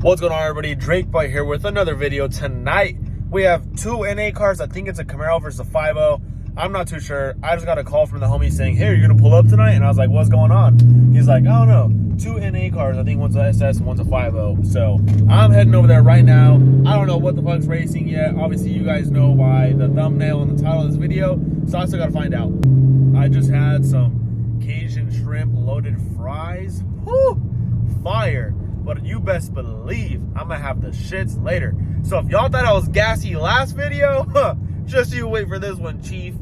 What's going on, everybody? Drake Boy here with another video. Tonight we have two NA cars. I think it's a Camaro versus a 5.0. I'm not too sure. I just got a call from the homie saying, hey, you're gonna pull up tonight? And I was like, what's going on? He's like, I don't know, two NA cars. I think one's a SS and one's a 5.0. So I'm heading over there right now. I don't know what the fuck's racing yet. Obviously you guys know by the thumbnail and the title of this video, so I still gotta find out. I just had some Cajun shrimp loaded fries. Woo! Fire. But you best believe I'm gonna have the shits later. So if y'all thought I was gassy last video, just you wait for this one, chief.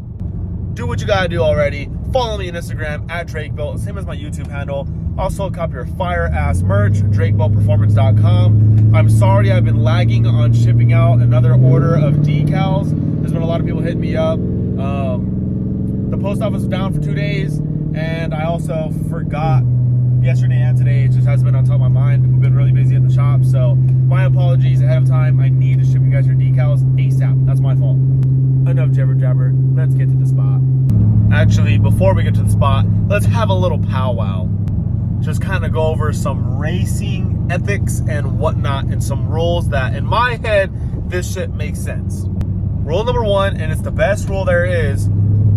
Do what you gotta do already. Follow me on Instagram at DrakeBuilt, same as my YouTube handle. Also cop your fire ass merch, DrakeBuiltPerformance.com. I'm sorry I've been lagging on shipping out another order of decals. There's been a lot of people hitting me up. The post office was down for 2 days, and I also forgot yesterday and today. It just has been on top of my mind. We've been really busy at the shop, so my apologies ahead of time. I need to ship you guys your decals ASAP. That's my fault. Enough jabber jabber. Let's get to the spot. Actually, before we get to the spot, let's have a little powwow. Just kind of go over some racing ethics and whatnot, and some rules that, in my head, this shit makes sense. Rule number one, and it's the best rule there is,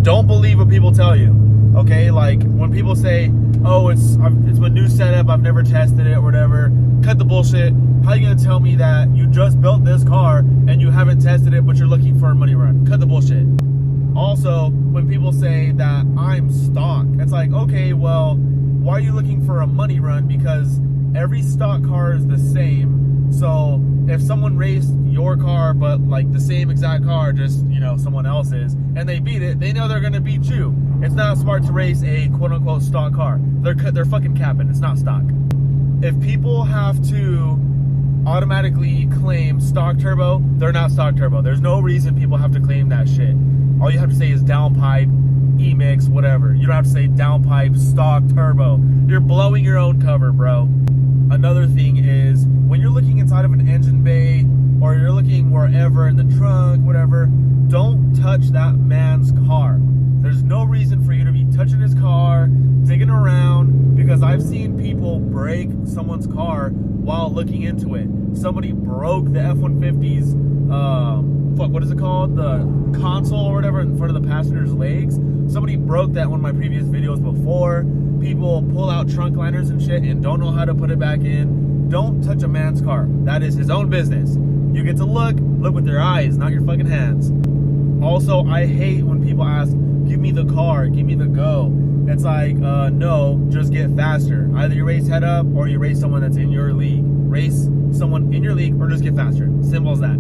don't believe what people tell you. Okay, like when people say, oh, it's my new setup, I've never tested it or whatever, cut the bullshit. How are you gonna tell me that you just built this car and you haven't tested it but you're looking for a money run? Cut the bullshit. Also, when people say that I'm stock, it's like, okay, well, why are you looking for a money run? Because every stock car is the same. So if someone raced your car but like the same exact car, just, you know, someone else's, and they beat it, they know they're gonna beat you. It's not smart to race a quote-unquote stock car. They're fucking capping. It's not stock. If people have to automatically claim stock turbo, they're not stock turbo. There's no reason people have to claim that shit. All you have to say is downpipe, E-mix, whatever. You don't have to say downpipe, stock turbo. You're blowing your own cover, bro. Another thing is, when you're looking inside of an engine bay, or you're looking wherever in the trunk, whatever, don't touch that man's car. There's no reason for you to be touching his car, digging around, because I've seen people break someone's car while looking into it. Somebody broke the F-150's, what is it called? The console or whatever in front of the passenger's legs. Somebody broke that in one of my previous videos before. People pull out trunk liners and shit and don't know how to put it back in. Don't touch a man's car. That is his own business. You get to look with your eyes, not your fucking hands. Also, I hate when people ask, give me the car, give me the go. It's like, no, just get faster. Either you race head up or you race someone that's in your league. Race someone in your league or just get faster. Simple as that.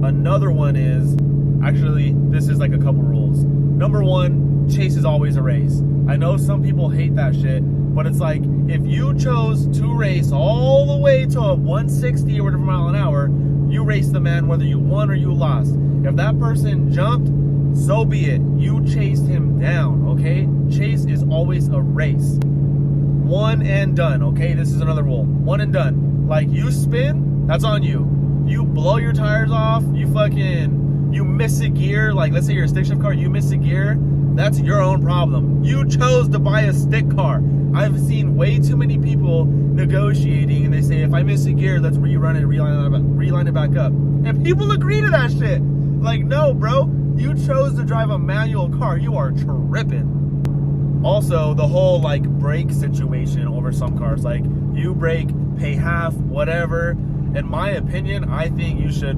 Another one is, actually, this is like a couple rules. Number one, chase is always a race. I know some people hate that shit, but it's like, if you chose to race all the way to a 160 or whatever mile an hour, you race the man whether you won or you lost. If that person jumped, so be it. You chased him down, okay? Chase is always a race. One and done, okay? This is another rule. One and done. Like, you spin, that's on you. You blow your tires off, you miss a gear, like let's say you're a stick shift car, you miss a gear, that's your own problem. You chose to buy a stick car. I've seen way too many people negotiating and they say, if I miss a gear, let's rerun it, reline it back up. And people agree to that shit. Like, no, bro, you chose to drive a manual car. You are tripping. Also, the whole like brake situation over some cars, like you brake, pay half, whatever. In my opinion, I think you should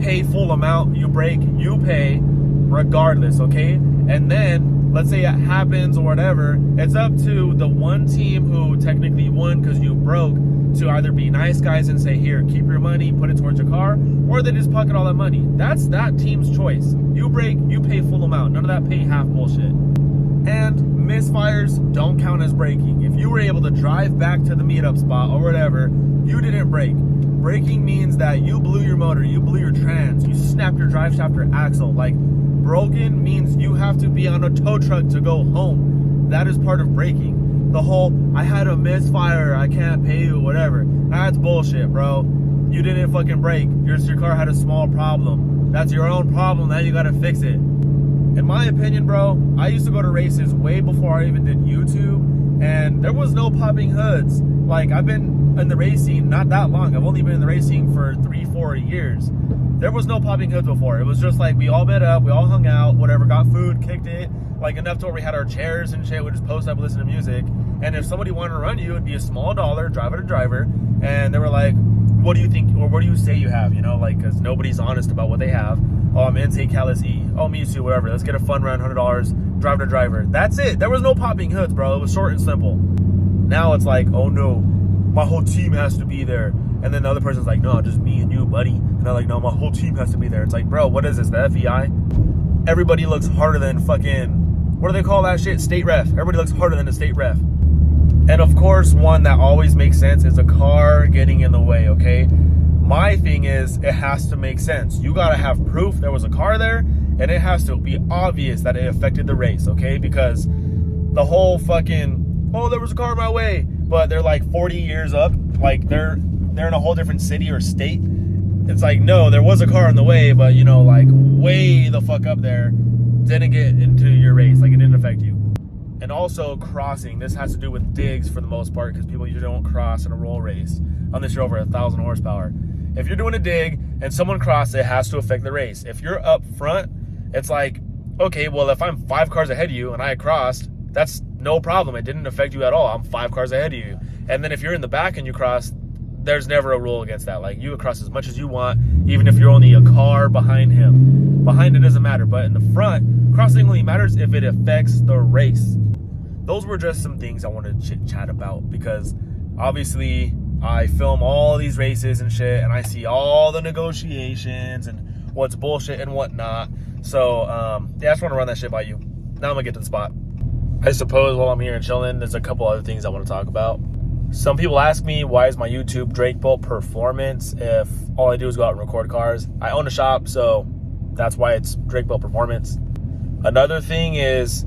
pay full amount. You brake, you pay regardless, okay? And then let's say it happens or whatever, it's up to the one team who technically won because you broke to either be nice guys and say, here, keep your money, put it towards your car, or they just pocket all that money. That's that team's choice. You break, you pay full amount. None of that pay half bullshit. And misfires don't count as braking. If you were able to drive back to the meetup spot or whatever, you didn't brake. Braking means that you blew your motor, you blew your trans, you snapped your drive shaft or axle. Like, broken means you have to be on a tow truck to go home. That is part of braking. The whole, I had a misfire, I can't pay you, whatever. That's bullshit, bro. You didn't fucking brake. Your car had a small problem. That's your own problem, now you gotta fix it. In my opinion, bro, I used to go to races way before I even did YouTube. and there was no popping hoods. Like, I've been in the racing not that long. I've only been in the racing for 3-4 years. There was no popping hoods before. It was just like we all met up, we all hung out, whatever, got food, kicked it, like enough to where we had our chairs and shit. We just post up, listen to music, and if somebody wanted to run you, it'd be a small dollar, driver to driver, and they were like, what do you think, or what do you say you have, you know, like, because nobody's honest about what they have. Oh, I'm intake Callus E. Oh, me too, whatever. Let's get a fun run, $100, driver to driver. That's it. There was no popping hoods, bro. It was short and simple. Now it's like, oh no, my whole team has to be there. And then the other person's like, no, just me and you, buddy. And they're like, no, my whole team has to be there. It's like, bro, what is this, the FEI? Everybody looks harder than fucking, what do they call that shit? State ref. Everybody looks harder than the state ref. And of course, one that always makes sense is a car getting in the way, okay? My thing is, it has to make sense. You gotta have proof there was a car there, and it has to be obvious that it affected the race, okay? Because the whole fucking, oh, there was a car in my way, but they're like 40 years up, like they're in a whole different city or state. It's like, no, there was a car in the way, but you know, like way the fuck up there, didn't get into your race, like it didn't affect you. And also crossing, this has to do with digs for the most part, because people usually don't cross in a roll race unless you're over 1,000 horsepower. If you're doing a dig and someone crosses, it has to affect the race. If you're up front, it's like, okay, well, if I'm 5 cars ahead of you and I crossed, that's no problem. It didn't affect you at all. I'm 5 cars ahead of you. And then if you're in the back and you cross, there's never a rule against that. Like, you can cross as much as you want, even if you're only a car behind him. Behind it doesn't matter, but in the front, crossing only matters if it affects the race. Those were just some things I wanted to chit chat about, because obviously I film all these races and shit, and I see all the negotiations and what's bullshit and whatnot. So yeah, I just want to run that shit by you. Now I'm gonna get to the spot. I suppose while I'm here and chilling, there's a couple other things I want to talk about. Some people ask me, why is my YouTube Drake Bolt Performance if all I do is go out and record cars? I own a shop, so that's why it's Drake Bolt Performance. Another thing is,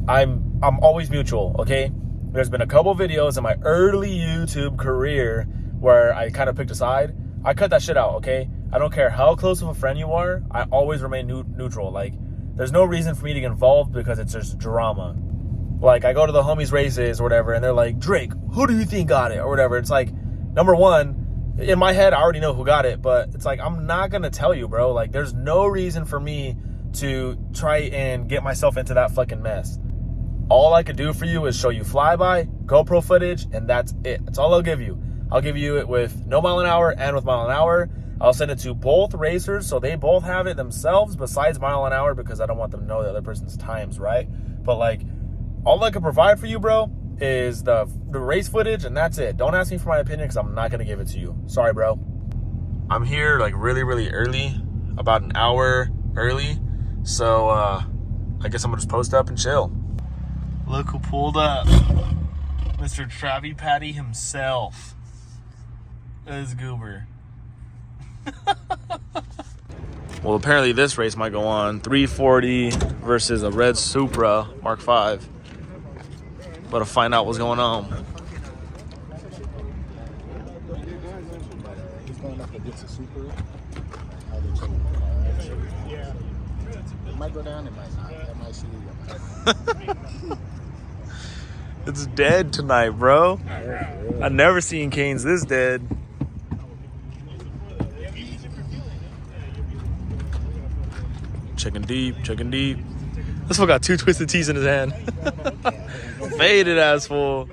I'm always mutual, okay? There's been a couple videos in my early YouTube career where I kind of picked a side. I cut that shit out, okay? I don't care how close of a friend you are, I always remain neutral. Like, there's no reason for me to get involved because it's just drama. Like, I go to the homies' races or whatever, and they're like, Drake, who do you think got it? Or whatever. It's like, number one, in my head, I already know who got it, but it's like, I'm not gonna tell you, bro. Like, there's no reason for me to try and get myself into that fucking mess. All I could do for you is show you flyby, GoPro footage, and that's it. That's all I'll give you. I'll give you it with no mile an hour and with mile an hour. I'll send it to both racers so they both have it themselves besides mile an hour, because I don't want them to know the other person's times, right? But like, all I can provide for you, bro, is the race footage, and that's it. Don't ask me for my opinion, because I'm not going to give it to you. Sorry, bro. I'm here like really, really early, about an hour early. So I guess I'm going to just post up and chill. Look who pulled up. Mr. Travi Patty himself. This goober. Well, apparently this race might go on. 340 versus a red Supra Mark V. About to find out what's going on. He's going up against a Supra. It might go down, it might not. That might see you. It's dead tonight, bro. I've never seen Canes this dead. Checking deep, checking deep. This one got 2 twisted tees in his hand. Faded ass fool.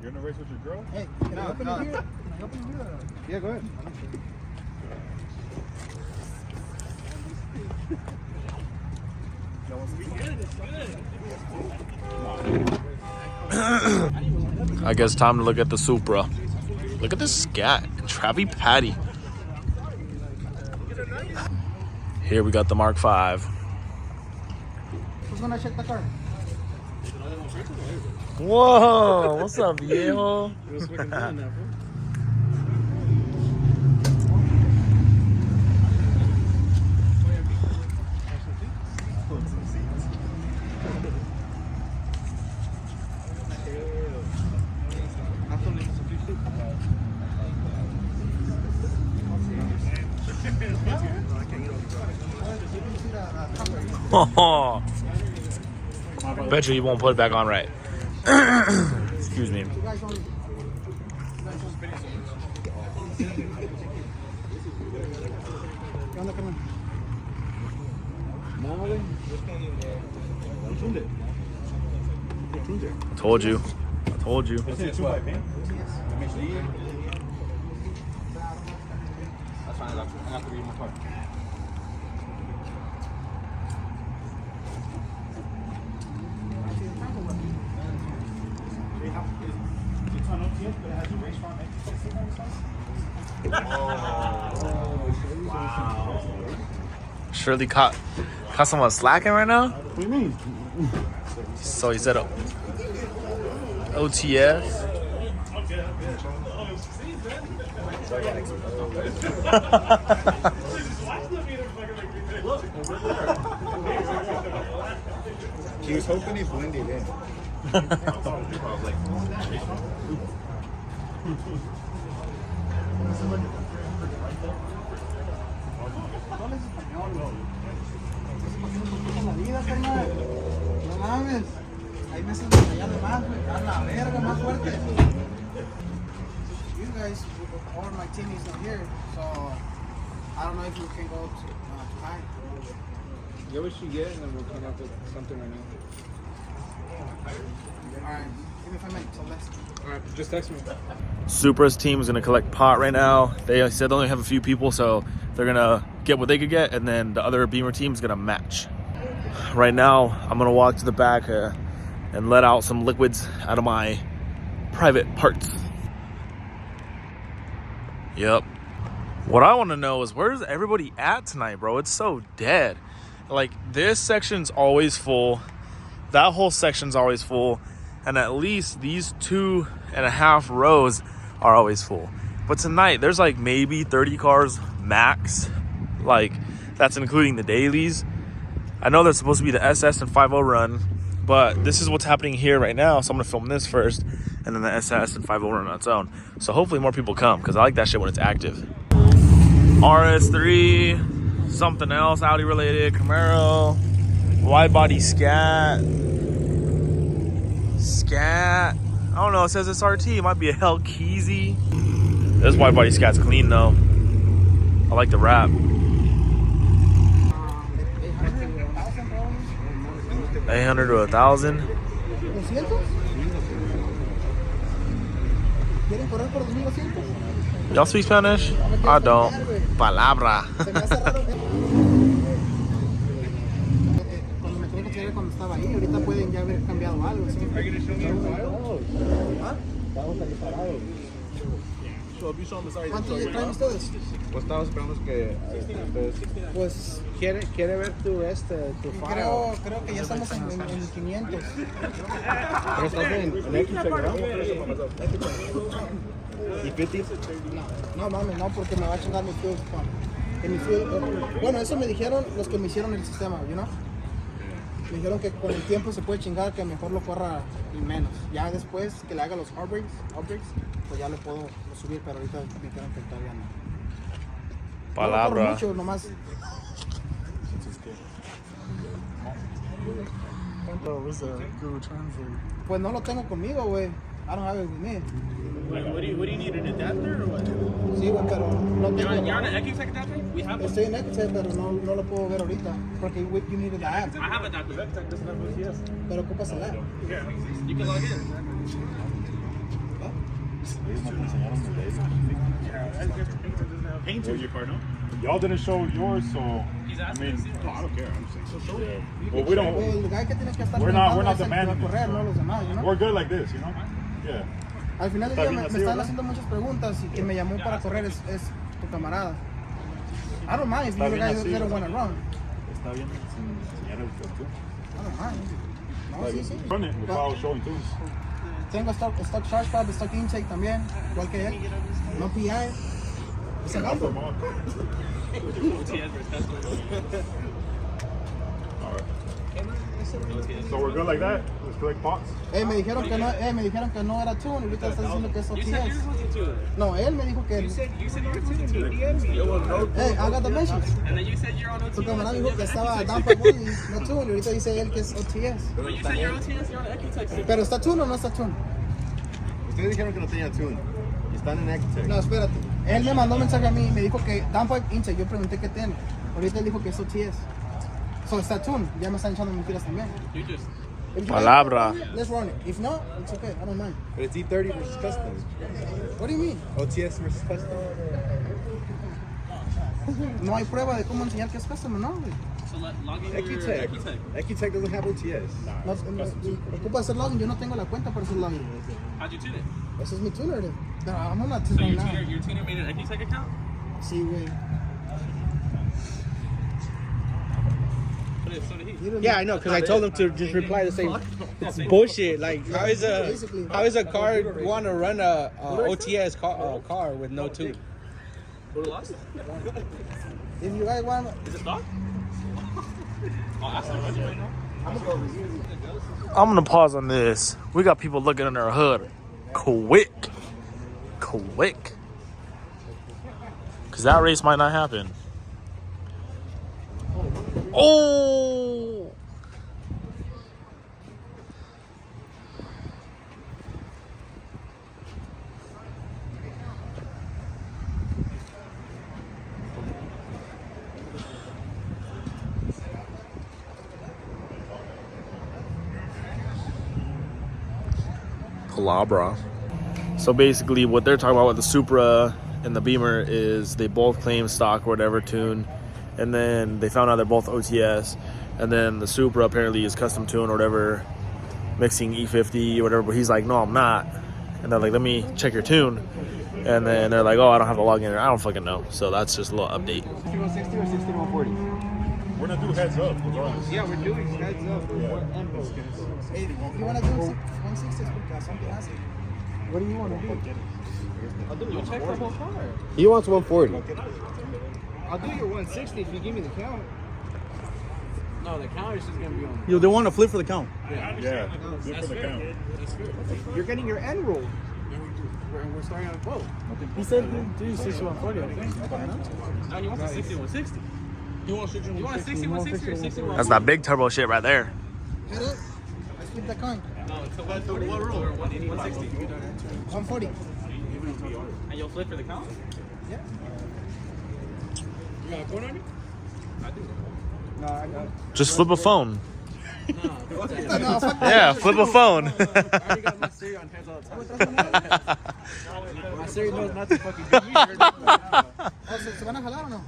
You're in a race with your girl? Hey, can I open it here? Can I open it here? Yeah, go ahead. I guess time to look at the Supra. Look at this scat. Travi Patty. Here we got the Mark V. Who's gonna check the car? Whoa, what's up, viejo? Oh. Bet you won't put it back on right. Excuse me. I told you. I told you. That's fine. I have to read my car. Shirley caught someone slacking right now. What do you mean? So he said OTS. He was hoping he blended in. No mames. Hay veces que me llaman más, güey. A la verga, más fuerte. You guys, all my team is not here, so I don't know if you can go to high. Get what you get, and then we'll come up with something right now. Alright, give me 5 minutes, so let's. Alright, just text me. Supra's team is gonna collect pot right now. They said they only have a few people, so they're gonna get what they could get, and then the other Beamer team is gonna match. Right now, I'm gonna walk to the back and let out some liquids out of my private parts. Yep. What I want to know is where's everybody at tonight, bro? It's so dead. Like, this section's always full. That whole section's always full. And at least these 2.5 rows are always full. But tonight, there's like maybe 30 cars max. Like, that's including the dailies. I know there's supposed to be the SS and 5.0 run, but this is what's happening here right now. So I'm gonna film this first, and then the SS and 5.0 run on its own. So hopefully more people come, because I like that shit when it's active. RS3, something else Audi related, Camaro, wide body Scat. I don't know, it says it's RT, it might be a Hellkeezy. This wide body Scat's clean though. I like the wrap. 800 to 1,000. ¿Quieren correr por 2,200? Y'all speak Spanish? I don't. Palabra. Se me hace raro. Cuando me tenía que checar cuando estaba ahí, ahorita pueden ya haber cambiado algo. ¿Sí? ¿Ah? ¿Cuánto traen ustedes? Pues estamos esperando que Pues ¿Quiere ver tu file? creo que ya estamos en 500. Pero estás en X, ¿verdad? ¿Y 50? No mames, no, porque me va a chingar mi fuel pump. Bueno, eso me dijeron los que me hicieron el sistema, you know? Me dijeron que con el tiempo se puede chingar, que mejor lo corra y menos. Ya después que le haga los hard brakes, pues ya lo puedo subir, pero ahorita me dijeron que todavía no. Palabra. No lo corro mucho, nomás. Pues no lo tengo conmigo, güey. I don't have it with me. What do you need, an adapter or what? Sí, güey, pero no tengo. You're on an X adapter? We have Estoy en Excel, pero no lo puedo ver ahorita. Porque you need the app. I have adapters. X doesn't have OCS. Pero ocupas el app. You can log in. Paint your car, no? Y'all didn't show yours, so I mean, no, I don't care. I'm saying. Well, we don't. El guy que tiene que estar We're not es el que va a demanding correr, it, no los demás, you know? We're good like this, you know. Yeah. Al final del Está día bien me así, están ¿verdad? haciendo muchas preguntas y quien me llamó para correr es tu camarada. I don't mind if Está you bien guys así, don't ¿verdad? want to run. Está bien sin enseñar el test. I don't mind. No, sí, sí. Run it without showing too. Tengo stock charge pad, stock intake también, igual que él. No PI. Es el alto. So we're good like that? Let's collect pots? Me dijeron que no era tune, y ahorita está diciendo que es OTS. No, él me dijo que... You said you were tuning. Hey, I got the mentions. And then you said you're on OTS. Su camarada dijo que estaba down for body, no tune, y ahorita dice él que es OTS. But you said you're OTS, you're on Ecutech. Pero está tune o no está tune. Ustedes dijeron que no tenía tune. Y están en Ecutech. No, espérate. Él me mandó un mensaje a mí y me dijo que downpipe intake. Yo pregunté qué tiene. Ahorita él dijo que es OTS. So está tune. Ya me están echando mentiras también. You just. If you Palabra. guys want it, let's run it. If not, it's okay. I don't mind. But it's E30 versus custom. What do you mean? OTS versus custom. No hay prueba de cómo enseñar que es custom o no, güey. So log in your Ecutech. Ecutech. Ecutech doesn't have OTS. No, ocupa hacer login. Yo no tengo la cuenta para hacer login. How'd you tune it? Ese es mi tuner. Pero I'm not So tuning your now. tuner made an Ecutech account? Sí, güey. So did he. Yeah, I know, because I told him to just reply the same. It's bullshit. Like, how is a car want to run a OTS car with no tune? Who lost? If you guys want... Is it stock? Oh, that's not right now. I'm gonna pause on this. We got people looking in our hood. Quick. Cause that race might not happen. Oh! Palabra. So basically what they're talking about with the Supra and the Beamer is they both claim stock or whatever tune, and then they found out they're both OTS, and then the Supra apparently is custom tune or whatever, mixing E50 or whatever, but he's like, no, I'm not. And they're like, let me check your tune. And then they're like, oh, I don't have to log in. I don't fucking know. So that's just a little update. 6160 or 6140? We're gonna do heads up regardless. Yeah, we're doing heads up. Hey, if you want to do 160, porque something has it. What do you want to do? I'll do your check for the whole car. He wants 140. I'll do your 160 if you give me the count. No, the count is just gonna be on. Yo, they want to flip for the count. Yeah, good for the count. That's good. You're getting your end roll. We're starting on a quote. He said he'd do 6140, I think. No, you want a 60 160. You want a 60 160 or 60 That's that big turbo shit right there. Head up. Let's flip that coin. No, it's a 140 or 160. 140. And you'll flip for the count? Yeah. You got a coin on you? I do. No, I got it. Just flip a phone. No, fuck that. No, fuck that. Yeah, flip a phone. I already got my Siri on hands all the time. My Siri knows not to fucking do either. Oh, ¿se van a jalar o no?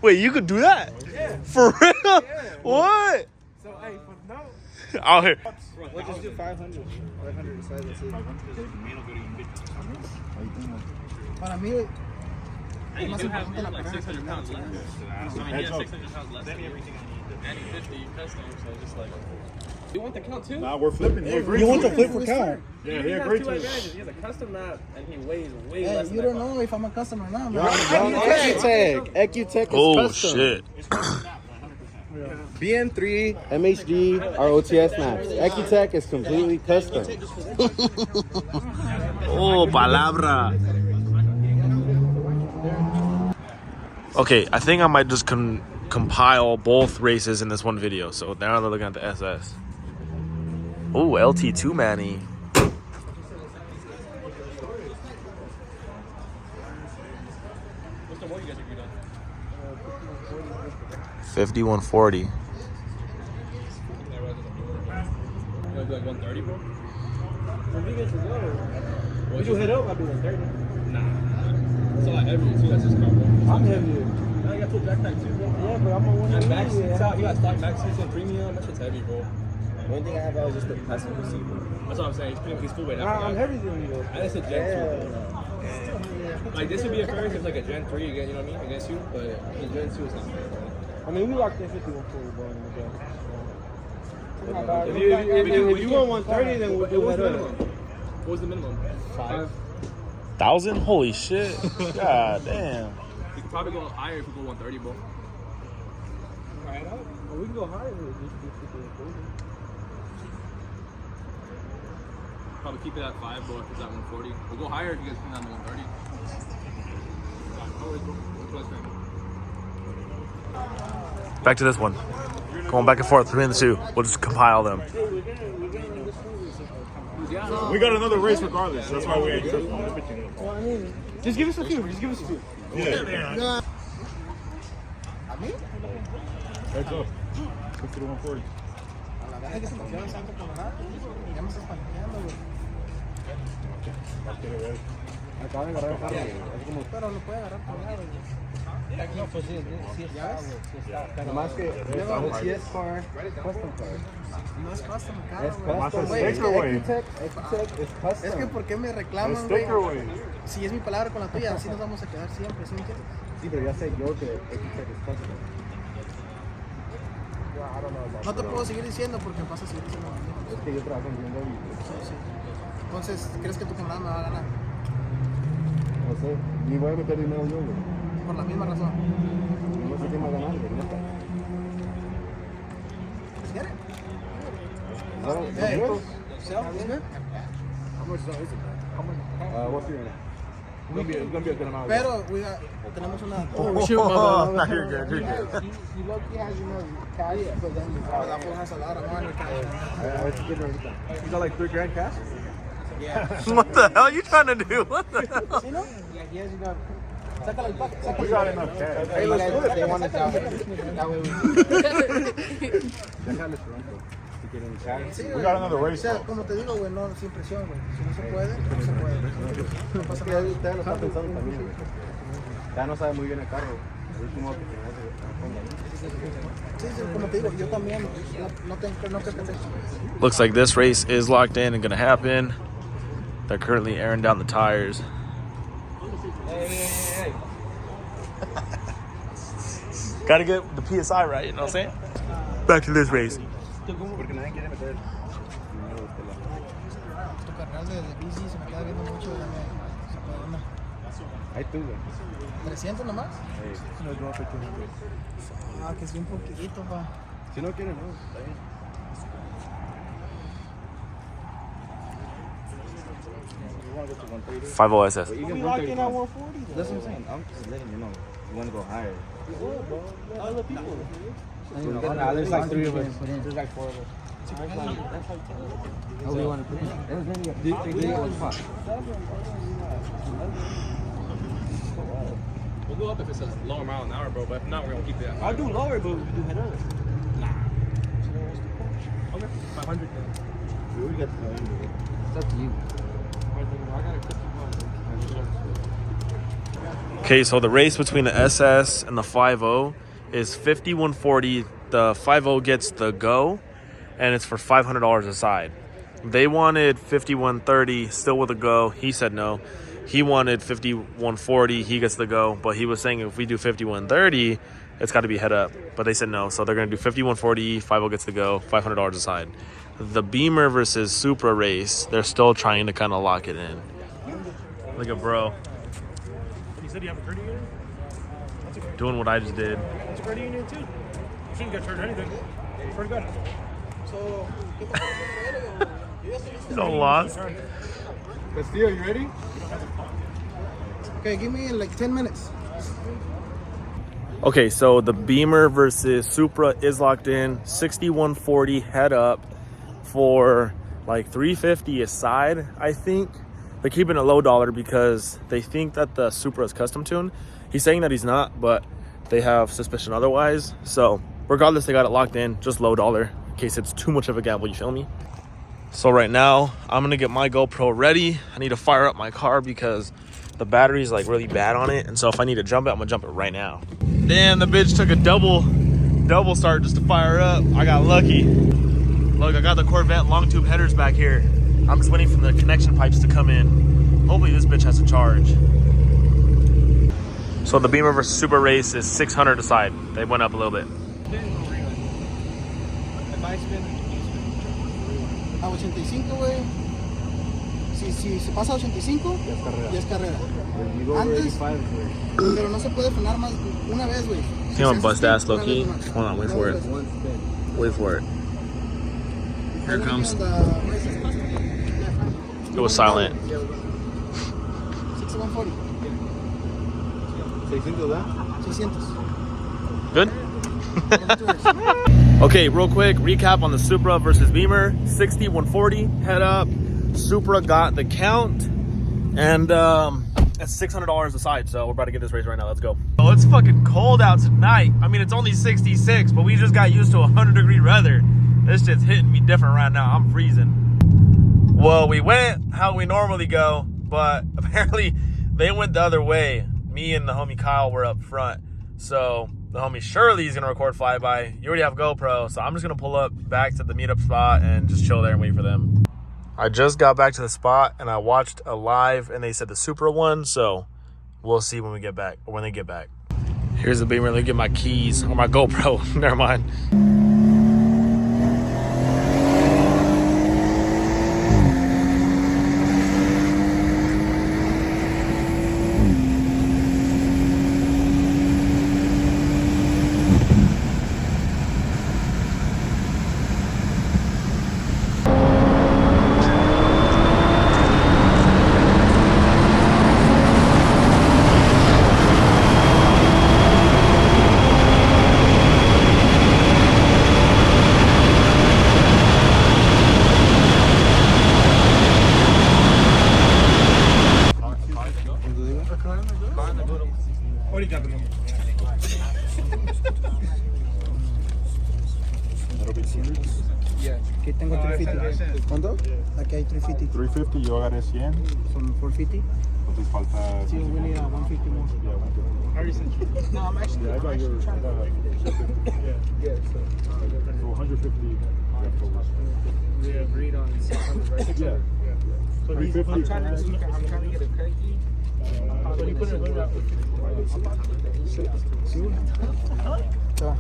Wait, you could do that? Yeah. For real? What? So, hey, for no. Out here. We'll just do 500. 500 aside, that's it. Para mí, Hey, you do have like 600 pounds less. I mean, Heads yeah, up. 600 pounds less. And 50 custom, so just like. You want the count too? Nah, we're flipping. He agreed You want to to it. flip for count? Yeah, He he has agreed two to it. advantages. He has a custom map, and he weighs way hey, less you than don't know if I'm a customer or not, man. Ecutech. Ecutech is Oh, custom. shit. BM3, MHD are OTS maps. Ecutech is completely custom. Oh, palabra. Okay, I think I might just compile both races in this one video. So now they're looking at the SS. Oh, LT2 Manny. What's the one you guys agreed on? 5140. You want to do like 130, bro? Would you hit up? I'll do 130. Nah. It's a lot heavier, too. That's just car, bro. I'm heavier. Now you got full backpack, too, bro. Yeah, but I'm a one. And back seats out. You got stock back seats and premium. That shit's heavy, bro. One thing I have out is just the passenger seat. That's what I'm saying. He's full weight. I'm heavier than you. And it's a Gen 2, bro. Like, this would be a fair if it's like a Gen 3 again, you know what I mean? Against you, but the Gen 2 is not fair, bro. I mean, we locked in 5140, bro. If you want 130, then we'll do What was the that. minimum? What was the minimum? 5. 1,000? Holy shit. God damn. You could probably go higher if we go 130, bro. We can go higher. probably keep it at 5, but if it's at 140, we'll go higher if you guys come down to 130. Back to this one. Going back and forth between the two. We'll just compile them. We got another race regardless. That's why we ain't tripping on everything. Just give us a few. Just give us a few. Yeah. ¿A mí? Heads up. Go to the 140. A la verdad que se me quedó el Santo Colorado. Ya me estás paniqueando, güey. Acaba de agarrar el carro, güey. Pero lo puede agarrar por allá, güey. No, pues sí está, güey. Sí está. Pero Más que OTS car, custom car. No es custom Es caro, Más custom, el güey. sticker, güey. X-Tech es custom. Es que ¿por qué me El reclaman, güey? sticker, güey. Si es mi palabra con la tuya, así nos vamos a quedar siempre, ¿sí me entiendes? Sí, pero ya sé yo que X-Tech es custom. No te puedo seguir diciendo porque vas a seguir diciendo lo mismo. Es que yo trabajo en BMW. Sí. Entonces, ¿crees que tu camarada me va a ganar? No sé, ni voy a meter dinero yo, güey. Por la misma razón. No sé quién va a ganar, güey, neta. ¿Quieres? No, Hey, ¿no? sounds good. What's your name? It's gonna be a good amount. Pero, tenemos una... Oh, no, you're good, you're good. He low-key has, cash, but then that fool has a lot of money. You got like $3,000 cash? Yeah. What the hell are you trying to do? What the hell? ¿Sí, no? Yeah, he has enough. Sácala el pack, sácala. We got enough cash. Hey, let's do it. They want it that way. That way Déjale pronto. Si quieren cash. We got another O race. sea, though. como te digo, güey, no, sin presión, güey. Si no se puede, no se puede. No pasa Es que nada. usted lo está pensando también, güey. Ya no sabe muy bien el carro. El último que tenemos Sí, como te digo, yo también no creo que te... Looks like this race is locked in and gonna happen. They're currently airing down the tires. Hey. Gotta get the PSI right, you know what I'm saying? Back to this race. Porque nadie quiere meter dinero de tela. Tu carnal de bici se me queda viendo mucho, ya me... Se puede una... Ahí tú, güey. 300 nomás. No, yo voy a Ah, que sí, un poquito, pa. Si no quieren, no, está bien. 5 OSS. Even 135. That's what I'm saying. I'm just letting you know. You want to go higher. Other people. There's like 3 of us. There's like 4 of us. Oh, we want to put We'll go up if it's a lower mile an hour, bro, but if not, we're going to keep it at 5. I'll do lower, but we do head up. Okay, 500 then. We got the It's up to you. I got a cookie one. Okay, so the race between the SS and the 5.0 is 5140. The 5.0 gets the go, and it's for $500 a side. They wanted 5130, still with a go. He said no. He wanted 5140. He gets the go, but he was saying if we do 5130, it's got to be head up. But they said no, so they're gonna do 5140. 5.0 gets the go, $500 a side. The Beamer versus Supra race, they're still trying to kind of lock it in. Look at bro. You said you have a credit union? Doing what I just did. It's a credit union too. You shouldn't get charged anything. Pretty good. So, ¿qué pasó? So lost. Castillo, you ready? Okay, give me like 10 minutes. Okay, so the Beamer versus Supra is locked in. 6140 head up for like $350 a side, I think. They're keeping it low dollar because they think that the Supra is custom tuned. He's saying that he's not, but they have suspicion otherwise. So regardless, they got it locked in, just low dollar in case it's too much of a gamble, you feel me? So right now, I'm gonna get my GoPro ready. I need to fire up my car because the battery is like really bad on it. And so if I need to jump it, I'm gonna jump it right now. Damn, the bitch took a double start just to fire up. I got lucky. Look, I got the Corvette long tube headers back here. I'm just waiting for the connection pipes to come in. Hopefully this bitch has a charge. So the Beamer versus Supra race is 600 a side. They went up a little bit. If I spin, A 85, güey. Si se pasa a 85, ya es carrera. You go over Antes- 85, güey. Pero no se puede frenar más una vez, güey. See how I'm bust ass Una low key? vez nomás. Hold on, wait for it. One spin. Wait for it. Here it comes. It was silent. 6140. 600. Good? Okay, real quick, recap on the Supra versus Beamer. 60, 140, head up. Supra got the count. And that's $600 a side, so we're about to get this race right now. Let's go. Oh, it's fucking cold out tonight. I mean, it's only 66, but we just got used to 100-degree weather. This shit's hitting me different right now. I'm freezing. Well, we went how we normally go, but apparently they went the other way. Me and the homie Kyle were up front. So the homie Shirley's gonna record flyby. You already have GoPro, so I'm just gonna pull up back to the meetup spot and just chill there and wait for them. I just got back to the spot and I watched a live and they said the Supra won, so we'll see when we get back, or when they get back. Here's the Beamer. Let me get my keys, or my GoPro. Never mind. Aquí tengo 350. ¿Cuánto? Aquí hay 350. 350, yo agarré 100. Son 450. Entonces falta. Sí, we need 150 more. No, I'm actually. Yeah, I got yours. trying to. So 150 leftovers. We agreed on 600, right? Yeah. 350. I'm trying to get a cranky. So you put it in So.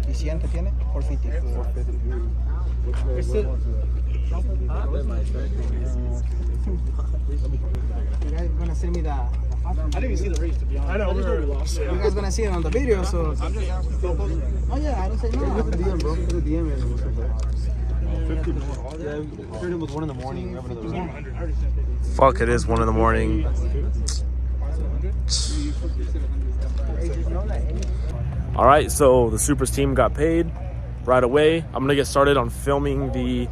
¿Y 100 que tiene? 450. You guys gonna send me the I didn't even see the race, to be honest. I know, we already lost. You guys gonna see it on the video, so. Oh yeah, I didn't say no. Put the DM, bro. Put the DM in. 50 more. Yeah, we heard it was 1 in the morning. We have another round. Fuck, it is 1 in the morning. All right, so the Supra's team got paid right away. I'm gonna get started on filming the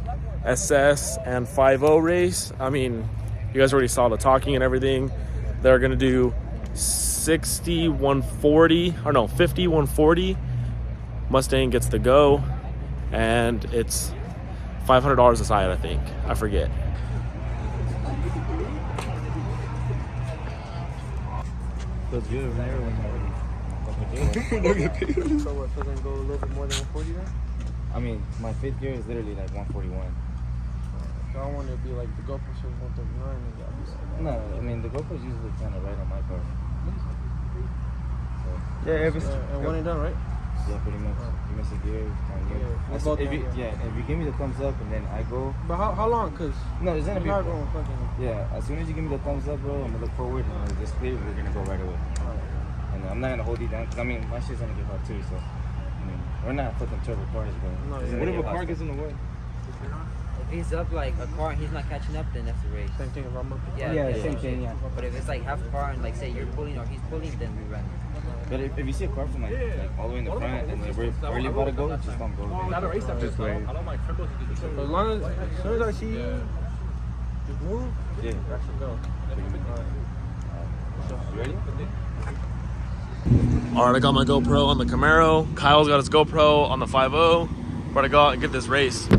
SS and 5.0 race. I mean, you guys already saw the talking and everything. They're gonna do 60, 140, or no, 50, 140. Mustang gets the go, and it's $500 a side, I think. I forget. Feels good over there when So what, so then go a little bit more than 140 then? I mean, my 5th gear is literally like 141. So I want it to be like the GoPro says 139 and obviously. No, I mean, the GoPro's usually kind of right on my car. So, Yeah, and one and done, right? yeah, pretty much. You miss a gear, on gear. We'll both If you, done, if you give me the thumbs up and then I go, But how long? Cause no, it's gonna I'm be. not going fucking. Yeah, as soon as you give me the thumbs up, bro, I'm gonna look forward and when it's clear, we're gonna go right away. And I'm not gonna hold you down, cause I mean, my shit's gonna get hot too, so. I mean, we're not fucking turbo cars, bro. No, What yeah. if a car gets in the way? If he's up like a car and he's not catching up, then that's the race. Same thing if I'm up. Yeah, same thing, yeah. But if it's like half a car and like say you're pulling or he's pulling, then we run. But if you see a car from like all the way in the front and we're really about to go, just don't go. Just wait. As long as soon as I see you, just move. Yeah. I should go. You ready? All right, I got my GoPro on the Camaro. Kyle's got his GoPro on the 5.0. We're gonna go out and get this race.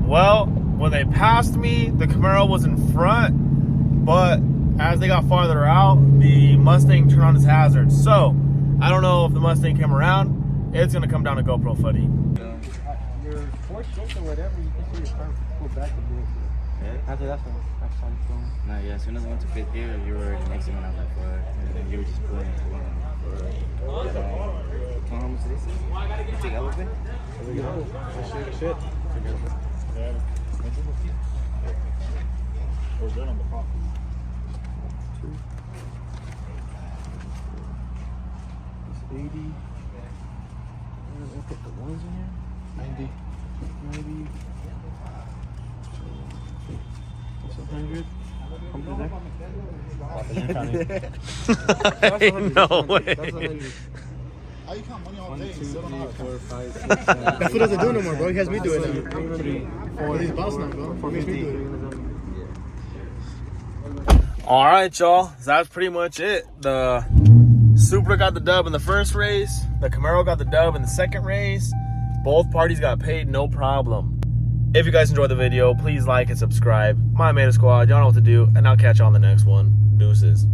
Well, when they passed me, the Camaro was in front, but as they got farther out, the Mustang turned on its hazards. So, I don't know if the Mustang came around. It's going to come down to GoPro footy. Your fourth stroke or whatever, you can see your car pull back a bit. Yeah? After that's when I started going. Nah, yeah, as soon as I went to fifth gear, you were already next to me, and I was like, what? And then you were just pulling. How much did they say? You take elephant? There we go. Shit. Yeah. Or is that on the top? It's 80. I'll put the ones in here. 90. 90. That's 100. Ain't no way. That's 100. How you count money all 1, day? 2, 3, Still don't know how to 4, 5, 6, 7, That fool doesn't do it no more, bro. He has me do it now. 3, 4, He's boss now, bro. He makes me do it. All right, y'all. So that's pretty much it. The Supra got the dub in the first race. The Camaro got the dub in the second race. Both parties got paid, no problem. If you guys enjoyed the video, please like and subscribe. My Meta Squad, y'all know what to do, and I'll catch you on the next one. Deuces.